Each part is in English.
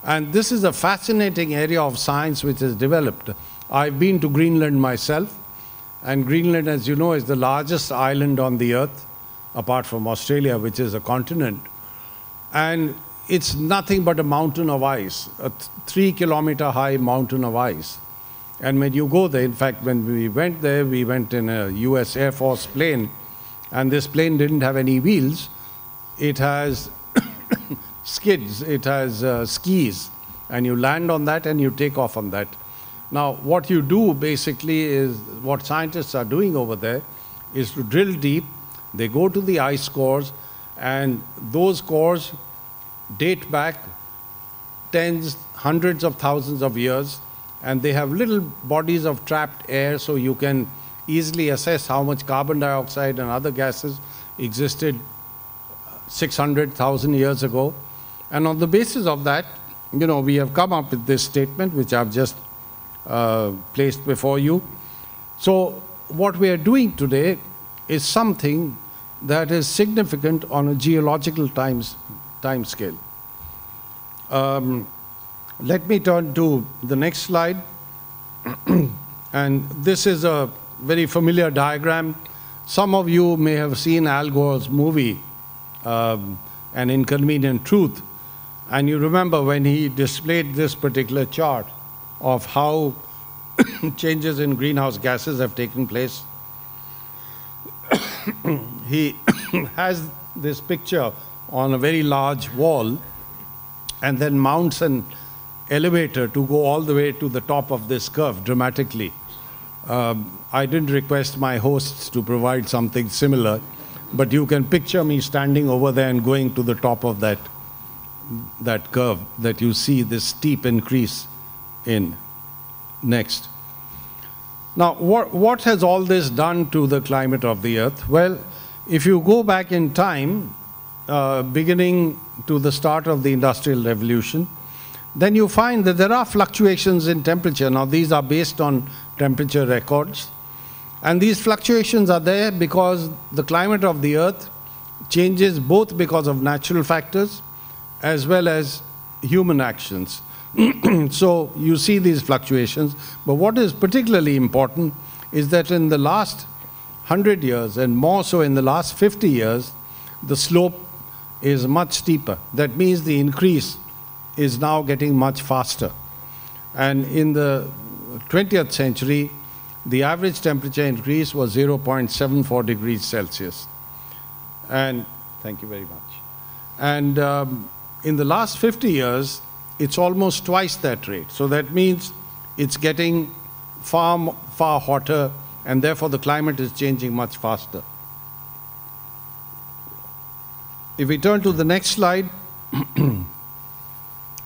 And this is a fascinating area of science which is developed. I've been to Greenland myself, and Greenland, as you know, is the largest island on the earth, apart from Australia, which is a continent. And it's nothing but a mountain of ice, a 3-kilometer high mountain of ice. And when you go there, in fact, when we went there, we went in a US Air Force plane, and this plane didn't have any wheels. It has skids, it has skis, and you land on that and you take off on that. Now, what you do basically is, what scientists are doing over there is to drill deep. They go to the ice cores, and those cores date back tens, hundreds of thousands of years, and they have little bodies of trapped air, so you can easily assess how much carbon dioxide and other gases existed 600,000 years ago. And on the basis of that, we have come up with this statement, which I've just placed before you. So what we are doing today is something that is significant on a geological time scale. Let me turn to the next slide. And this is a very familiar diagram. Some of you may have seen Al Gore's movie, An Inconvenient Truth. And you remember when he displayed this particular chart of how changes in greenhouse gases have taken place. He has this picture on a very large wall and then mounts an elevator to go all the way to the top of this curve dramatically. I didn't request my hosts to provide something similar, but you can picture me standing over there and going to the top of that curve that you see this steep increase in. Next. Now, what has all this done to the climate of the Earth? Well, if you go back in time, beginning to the start of the Industrial Revolution, then you find that there are fluctuations in temperature. Now, these are based on temperature records. And these fluctuations are there because the climate of the Earth changes both because of natural factors as well as human actions. So you see these fluctuations. But what is particularly important is that in the last 100 years, and more so in the last 50 years, the slope is much steeper. That means the increase is now getting much faster. And in the 20th century, the average temperature increase was 0.74 degrees Celsius. And thank you very much. And in the last 50 years, it's almost twice that rate. So that means it's getting far, far hotter, and therefore the climate is changing much faster. If we turn to the next slide,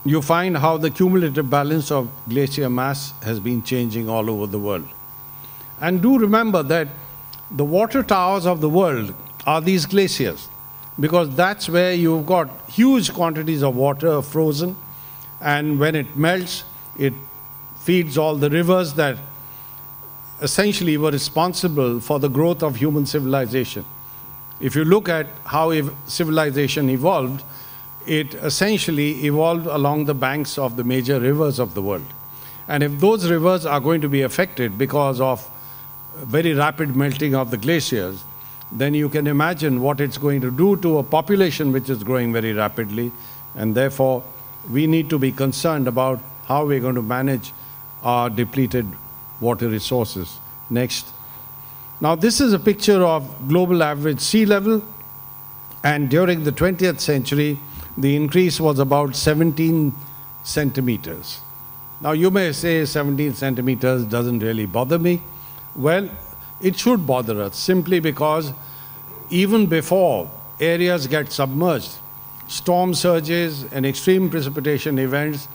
you find how the cumulative balance of glacier mass has been changing all over the world. And do remember that the water towers of the world are these glaciers, because that's where you've got huge quantities of water frozen, and when it melts, it feeds all the rivers that essentially were responsible for the growth of human civilization. If you look at how civilization evolved, it essentially evolved along the banks of the major rivers of the world. And if those rivers are going to be affected because of very rapid melting of the glaciers, then you can imagine what it's going to do to a population which is growing very rapidly, and therefore we need to be concerned about how we're going to manage our depleted water resources. Next. Now, this is a picture of global average sea level, and during the 20th century, the increase was about 17 centimeters. Now, you may say 17 centimeters doesn't really bother me. Well, it should bother us simply because even before areas get submerged, storm surges and extreme precipitation events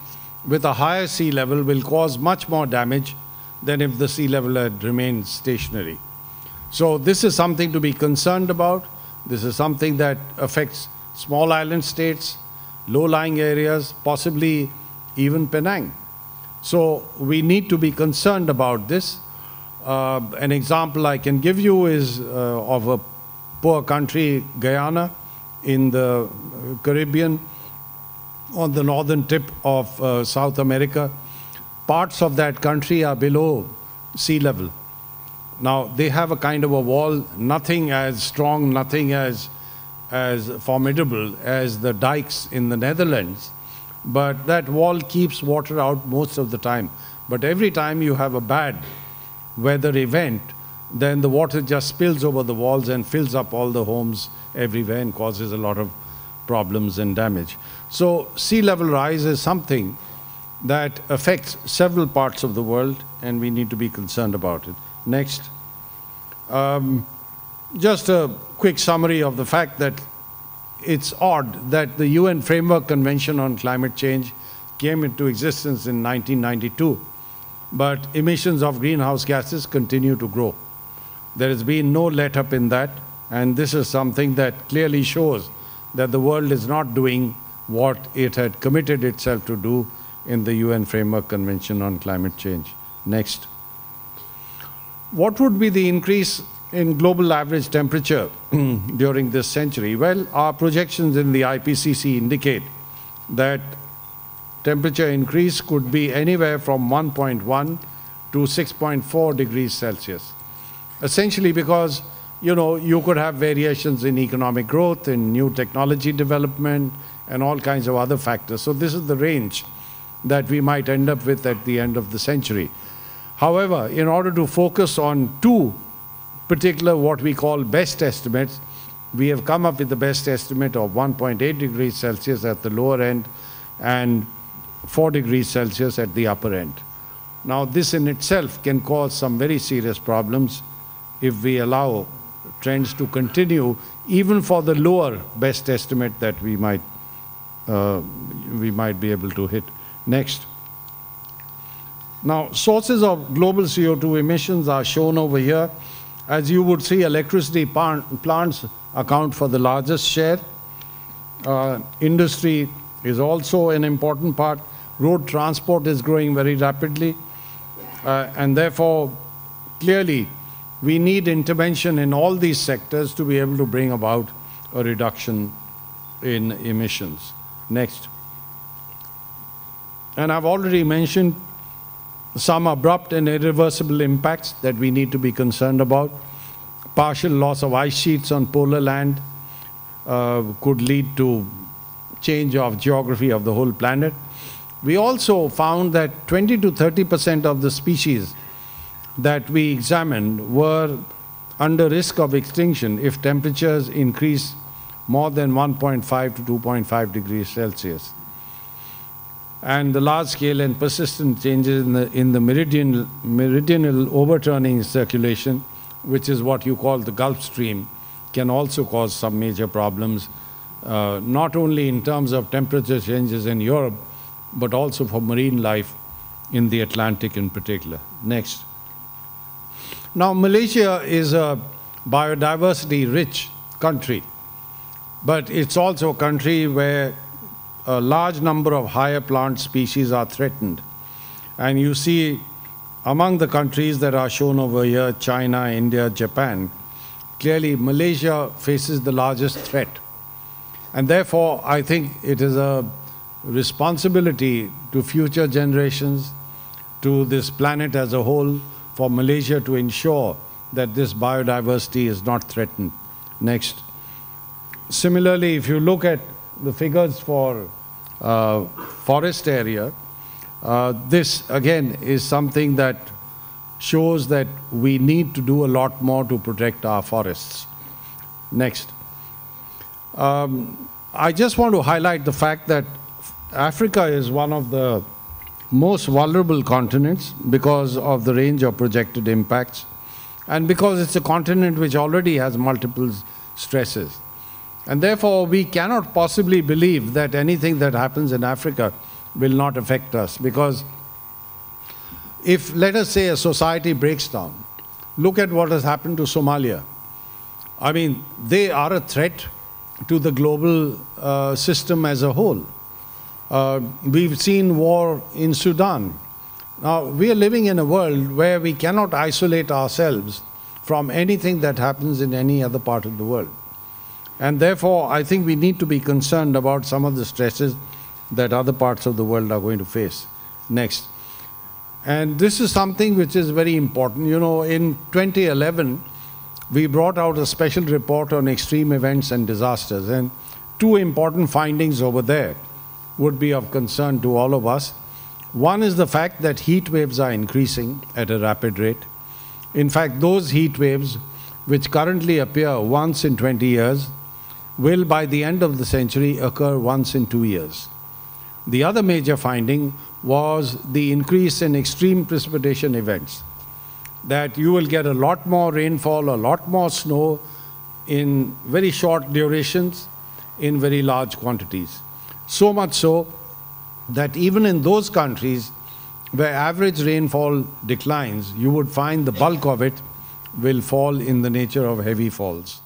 with a higher sea level will cause much more damage than if the sea level had remained stationary. So this is something to be concerned about. This is something that affects small island states, low-lying areas, possibly even Penang. So we need to be concerned about this. An example I can give you is of a poor country, Guyana, in the Caribbean. on the northern tip of South America. Parts of that country are below sea level. Now, they have a kind of a wall, nothing as strong, nothing as formidable as the dikes in the Netherlands, but that wall keeps water out most of the time. But every time you have a bad weather event, then the water just spills over the walls and fills up all the homes everywhere and causes a lot of problems and damage. So sea level rise is something that affects several parts of the world, and we need to be concerned about it. Next. Just a quick summary of the fact that it's odd that the UN Framework Convention on Climate Change came into existence in 1992, but emissions of greenhouse gases continue to grow. There has been no let-up in that, and this is something that clearly shows that the world is not doing what it had committed itself to do in the UN Framework Convention on Climate Change. Next. What would be the increase in global average temperature during this century? Well, our projections in the IPCC indicate that temperature increase could be anywhere from 1.1 to 6.4 degrees Celsius. Essentially because, you could have variations in economic growth, in new technology development, and all kinds of other factors. So this is the range that we might end up with at the end of the century. However, in order to focus on two particular what we call best estimates, we have come up with the best estimate of 1.8 degrees Celsius at the lower end and 4 degrees Celsius at the upper end. Now, this in itself can cause some very serious problems if we allow trends to continue, even for the lower best estimate that we might be able to hit. Next. Now, sources of global CO2 emissions are shown over here. As you would see, electricity plants account for the largest share. Industry is also an important part. Road transport is growing very rapidly. And therefore, clearly, we need intervention in all these sectors to be able to bring about a reduction in emissions. Next. And I've already mentioned some abrupt and irreversible impacts that we need to be concerned about. Partial loss of ice sheets on polar land could lead to change of geography of the whole planet. We also found that 20 to 30% of the species that we examined were under risk of extinction if temperatures increase more than 1.5 to 2.5 degrees Celsius. And the large-scale and persistent changes in the meridional overturning circulation, which is what you call the Gulf Stream, can also cause some major problems, not only in terms of temperature changes in Europe, but also for marine life in the Atlantic in particular. Next. Now, Malaysia is a biodiversity-rich country, but it's also a country where a large number of higher plant species are threatened. And you see, among the countries that are shown over here, China, India, Japan, clearly Malaysia faces the largest threat. And therefore, I think it is a responsibility to future generations, to this planet as a whole, for Malaysia to ensure that this biodiversity is not threatened. Next. Similarly, if you look at the figures for forest area, this again is something that shows that we need to do a lot more to protect our forests. Next. I just want to highlight the fact that Africa is one of the most vulnerable continents because of the range of projected impacts and because it's a continent which already has multiple stresses. And therefore, we cannot possibly believe that anything that happens in Africa will not affect us, because if, let us say, a society breaks down, look at what has happened to Somalia. I mean, they are a threat to the global system as a whole. We've seen war in Sudan. Now, we are living in a world where we cannot isolate ourselves from anything that happens in any other part of the world. And therefore, I think we need to be concerned about some of the stresses that other parts of the world are going to face next. And this is something which is very important. You know, in 2011, we brought out a special report on extreme events and disasters, and two important findings over there would be of concern to all of us. One is the fact that heat waves are increasing at a rapid rate. In fact, those heat waves, which currently appear once in 20 years, will by the end of the century occur once in 2 years. The other major finding was the increase in extreme precipitation events, that you will get a lot more rainfall, a lot more snow in very short durations, in very large quantities. So much so that even in those countries where average rainfall declines, you would find the bulk of it will fall in the nature of heavy falls.